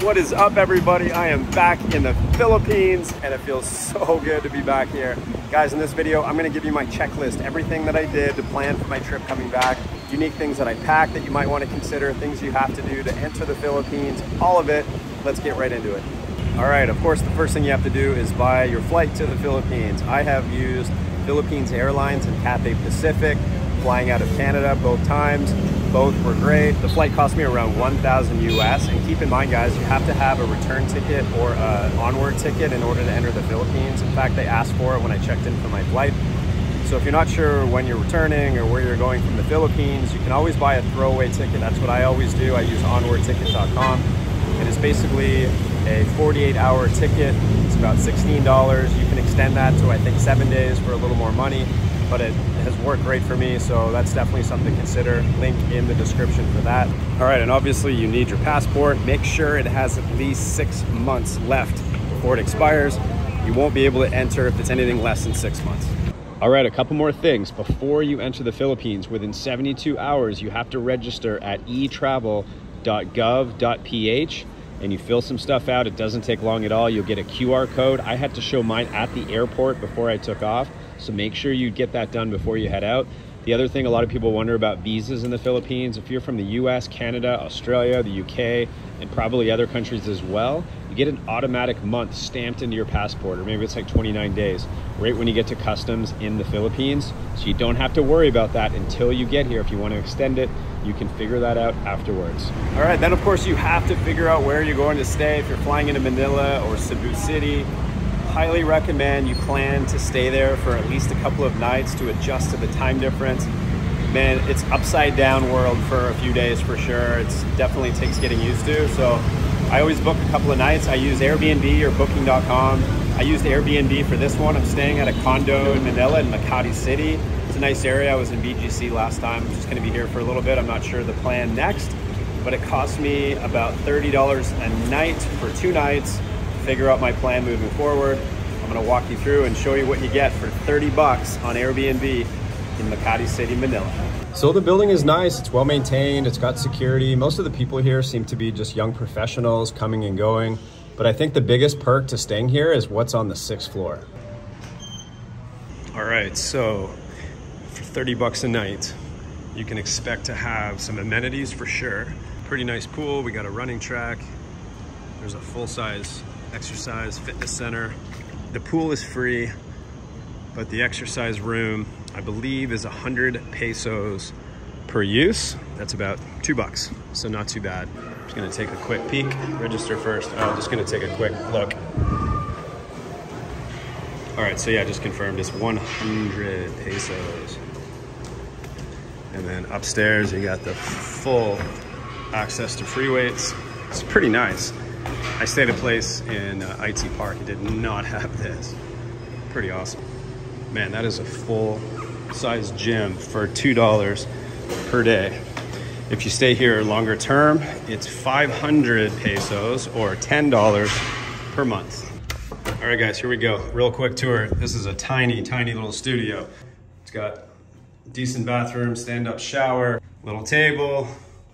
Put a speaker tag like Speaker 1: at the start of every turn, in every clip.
Speaker 1: What is up, everybody? I am back in the Philippines and it feels so good to be back here. Guys, in this video, I'm gonna give you my checklist, everything that I did to plan for my trip coming back, unique things that I packed that you might wanna consider, things you have to do to enter the Philippines, all of it. Let's get right into it. All right, of course, the first thing you have to do is buy your flight to the Philippines. I have used Philippines Airlines and Cathay Pacific, flying out of Canada both times. Both were great. The flight cost me around 1,000 US. And keep in mind, guys, you have to have a return ticket or an onward ticket in order to enter the Philippines. In fact, they asked for it when I checked in for my flight. So if you're not sure when you're returning or where you're going from the Philippines, you can always buy a throwaway ticket. That's what I always do. I use onwardticket.com. It is basically a 48-hour ticket. It's about $16. You can extend that to, I think, 7 days for a little more money, but it has worked great for me, so that's definitely something to consider. Link in the description for that. All right, and obviously you need your passport. Make sure it has at least 6 months left before it expires. You won't be able to enter if it's anything less than 6 months. All right, a couple more things. Before you enter the Philippines, within 72 hours, you have to register at etravel.gov.ph. and you fill some stuff out. It doesn't take long at all. You'll get a QR code. I had to show mine at the airport before I took off, so make sure you get that done before you head out. The other thing, a lot of people wonder about visas in the Philippines. If you're from the US, Canada, Australia, the UK, and probably other countries as well, you get an automatic month stamped into your passport, or maybe it's like 29 days, right when you get to customs in the Philippines. So you don't have to worry about that until you get here. If you want to extend it, you can figure that out afterwards. All right, then of course you have to figure out where you're going to stay. If you're flying into Manila or Cebu City, highly recommend you plan to stay there for at least a couple of nights to adjust to the time difference. Man, it's upside down world for a few days for sure. It's definitely takes getting used to. So I always book a couple of nights. I use Airbnb or booking.com. I used Airbnb for this one. I'm staying at a condo in Manila in Makati City. It's a nice area. I was in BGC last time. I'm just gonna be here for a little bit. I'm not sure the plan next, but it cost me about $30 a night for 2 nights. Figure out my plan moving forward. I'm gonna walk you through and show you what you get for 30 bucks on Airbnb in Makati City, Manila. So the building is nice, it's well maintained, it's got security. Most of the people here seem to be just young professionals coming and going. But I think the biggest perk to staying here is what's on the 6th floor. All right, so for 30 bucks a night, you can expect to have some amenities for sure. Pretty nice pool, we got a running track. There's a full-size exercise fitness center. The pool is free, but the exercise room, I believe, is 100 pesos per use. That's about $2, so not too bad. I'm just gonna take a quick peek, register first. I'm just gonna take a quick look. All right, so yeah, just confirmed it's 100 pesos. And then upstairs, you got the full access to free weights. It's pretty nice. I stayed at a place in IT Park. It did not have this. Pretty awesome. Man, that is a full-size gym for $2 per day. If you stay here longer term, it's 500 pesos or $10 per month. All right, guys, here we go. Real quick tour. This is a tiny, tiny little studio. It's got decent bathroom, stand-up shower, little table,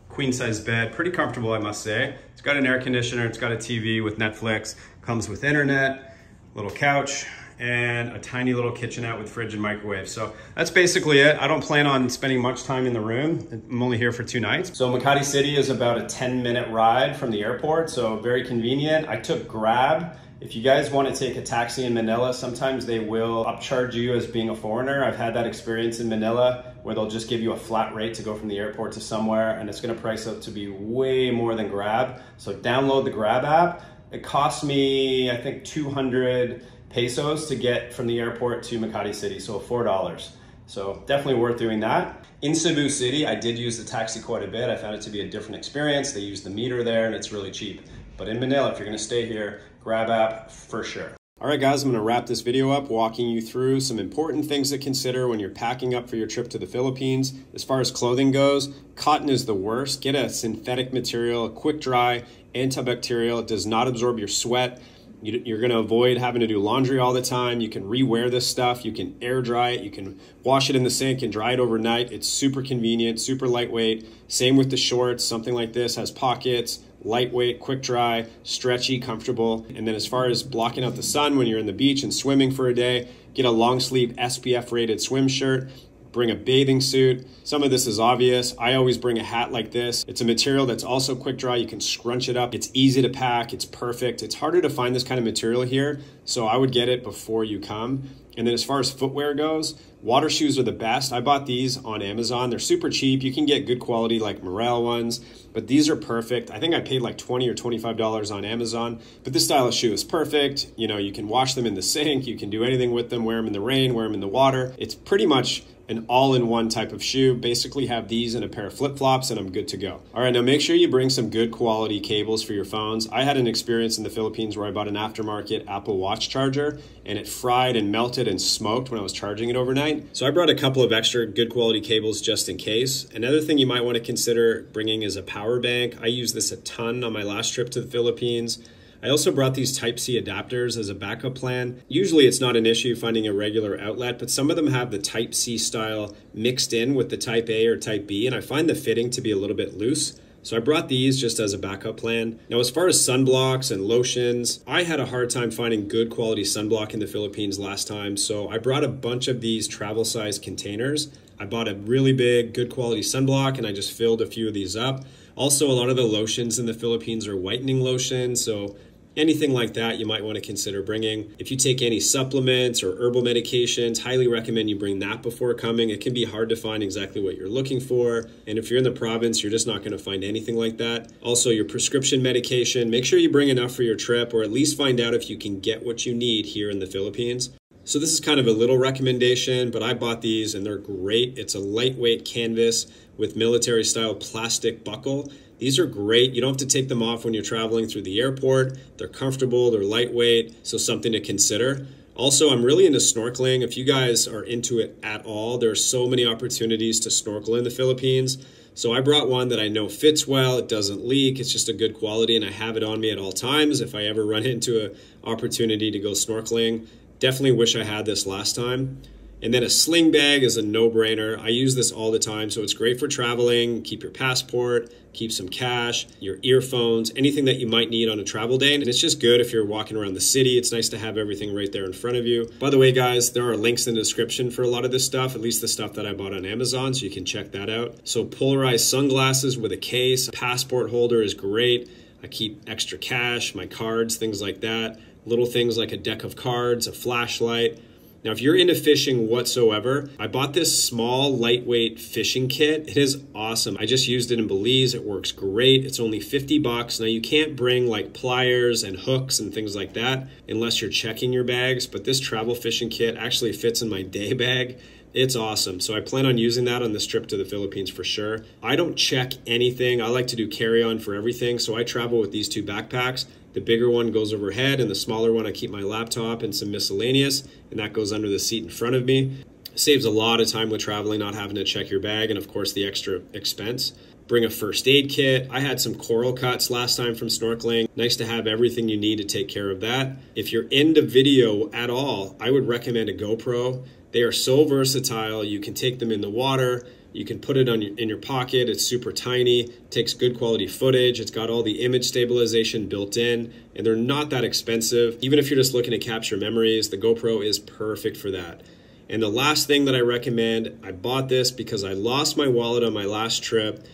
Speaker 1: queen-size bed. Pretty comfortable, I must say. It's got an air conditioner, it's got a TV with Netflix, comes with internet, little couch, and a tiny little kitchenette with fridge and microwave. So that's basically it. I don't plan on spending much time in the room. I'm only here for 2 nights. So Makati City is about a 10-minute ride from the airport, so very convenient. I took Grab. If you guys want to take a taxi in Manila, sometimes they will upcharge you as being a foreigner. I've had that experience in Manila where they'll just give you a flat rate to go from the airport to somewhere, and it's gonna price out to be way more than Grab. So download the Grab app. It cost me, I think, 200 pesos to get from the airport to Makati City, so $4. So definitely worth doing that. In Cebu City, I did use the taxi quite a bit. I found it to be a different experience. They use the meter there and it's really cheap. But in Manila, if you're gonna stay here, Grab app for sure. All right, guys, I'm gonna wrap this video up walking you through some important things to consider when you're packing up for your trip to the Philippines. As far as clothing goes, cotton is the worst. Get a synthetic material, a quick dry, antibacterial. It does not absorb your sweat. You're gonna avoid having to do laundry all the time. You can rewear this stuff. You can air dry it. You can wash it in the sink and dry it overnight. It's super convenient, super lightweight. Same with the shorts. Something like this has pockets, lightweight, quick dry, stretchy, comfortable. And then as far as blocking out the sun when you're in the beach and swimming for a day, get a long sleeve SPF rated swim shirt. Bring a bathing suit. Some of this is obvious. I always bring a hat like this. It's a material that's also quick dry. You can scrunch it up. It's easy to pack. It's perfect. It's harder to find this kind of material here, so I would get it before you come. And then as far as footwear goes, water shoes are the best. I bought these on Amazon. They're super cheap. You can get good quality like Morel ones, but these are perfect. I think I paid like $20 or $25 on Amazon, but this style of shoe is perfect. You know, you can wash them in the sink. You can do anything with them, wear them in the rain, wear them in the water. It's pretty much an all-in-one type of shoe. Basically have these and a pair of flip-flops and I'm good to go. All right, now make sure you bring some good quality cables for your phones. I had an experience in the Philippines where I bought an aftermarket Apple Watch charger and it fried and melted and smoked when I was charging it overnight. So I brought a couple of extra good quality cables just in case. Another thing you might want to consider bringing is a power bank. I use this a ton on my last trip to the Philippines. I also brought these Type-C adapters as a backup plan. Usually it's not an issue finding a regular outlet, but some of them have the Type-C style mixed in with the Type A or Type B, and I find the fitting to be a little bit loose. So I brought these just as a backup plan. Now, as far as sunblocks and lotions, I had a hard time finding good quality sunblock in the Philippines last time, so I brought a bunch of these travel size containers. I bought a really big, good quality sunblock, and I just filled a few of these up. Also, a lot of the lotions in the Philippines are whitening lotions, so anything like that you might want to consider bringing. If you take any supplements or herbal medications, highly recommend you bring that before coming. It can be hard to find exactly what you're looking for. And if you're in the province, you're just not going to find anything like that. Also, your prescription medication, make sure you bring enough for your trip, or at least find out if you can get what you need here in the Philippines. So this is kind of a little recommendation, but I bought these and they're great. It's a lightweight canvas with military style plastic buckle. These are great. You don't have to take them off when you're traveling through the airport. They're comfortable, they're lightweight, so something to consider. Also, I'm really into snorkeling. If you guys are into it at all, there are so many opportunities to snorkel in the Philippines. So I brought one that I know fits well, it doesn't leak, it's just a good quality, and I have it on me at all times if I ever run into an opportunity to go snorkeling. Definitely wish I had this last time. And then a sling bag is a no-brainer. I use this all the time, so it's great for traveling. Keep your passport, keep some cash, your earphones, anything that you might need on a travel day. And it's just good if you're walking around the city. It's nice to have everything right there in front of you. By the way, guys, there are links in the description for a lot of this stuff, at least the stuff that I bought on Amazon, so you can check that out. So polarized sunglasses with a case, a passport holder is great. I keep extra cash, my cards, things like that. Little things like a deck of cards, a flashlight. Now, if you're into fishing whatsoever, I bought this small, lightweight fishing kit. It is awesome. I just used it in Belize. It works great. It's only 50 bucks. Now, you can't bring like pliers and hooks and things like that unless you're checking your bags, but this travel fishing kit actually fits in my day bag. It's awesome. So I plan on using that on this trip to the Philippines for sure. I don't check anything. I like to do carry-on for everything, so I travel with these two backpacks. The bigger one goes overhead, and the smaller one I keep my laptop and some miscellaneous, and that goes under the seat in front of me. Saves a lot of time with traveling, not having to check your bag, and of course the extra expense. Bring a first aid kit. I had some coral cuts last time from snorkeling. Nice to have everything you need to take care of that. If you're into video at all, I would recommend a GoPro. They are so versatile. You can take them in the water. You can put it in your pocket. It's super tiny, takes good quality footage. It's got all the image stabilization built in, and they're not that expensive. Even if you're just looking to capture memories, the GoPro is perfect for that. And the last thing that I recommend, I bought this because I lost my wallet on my last trip,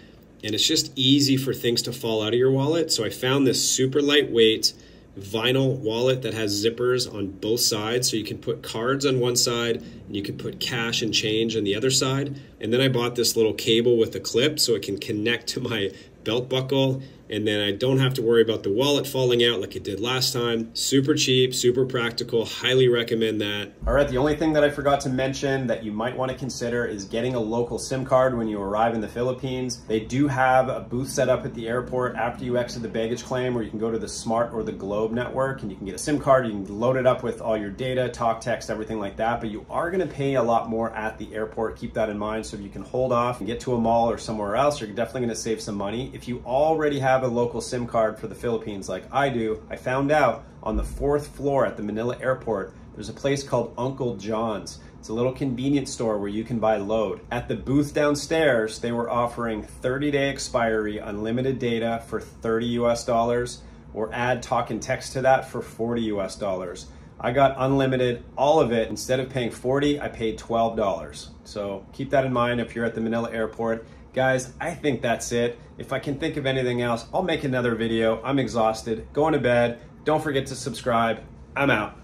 Speaker 1: and it's just easy for things to fall out of your wallet. So I found this super lightweight vinyl wallet that has zippers on both sides, so you can put cards on one side and you can put cash and change on the other side. And then I bought this little cable with a clip so it can connect to my belt buckle, and then I don't have to worry about the wallet falling out like it did last time. Super cheap, super practical, highly recommend that. All right, the only thing that I forgot to mention that you might want to consider is getting a local SIM card when you arrive in the Philippines. They do have a booth set up at the airport after you exit the baggage claim, where you can go to the Smart or the Globe network and you can get a SIM card. You can load it up with all your data, talk, text, everything like that, but you are going to pay a lot more at the airport. Keep that in mind. So if you can hold off and get to a mall or somewhere else, you're definitely going to save some money. If you already have
Speaker 2: have a local SIM card for the Philippines like I do, I found out on the 4th floor at the Manila airport, there's a place called Uncle John's. It's a little convenience store where you can buy load. At the booth downstairs, they were offering 30-day expiry, unlimited data for $30 US, or add talk and text to that for $40 US. I got unlimited, all of it. Instead of paying $40, I paid $12. So keep that in mind if you're at the Manila airport. Guys, I think that's it. If I can think of anything else, I'll make another video. I'm exhausted. Going to bed. Don't forget to subscribe. I'm out.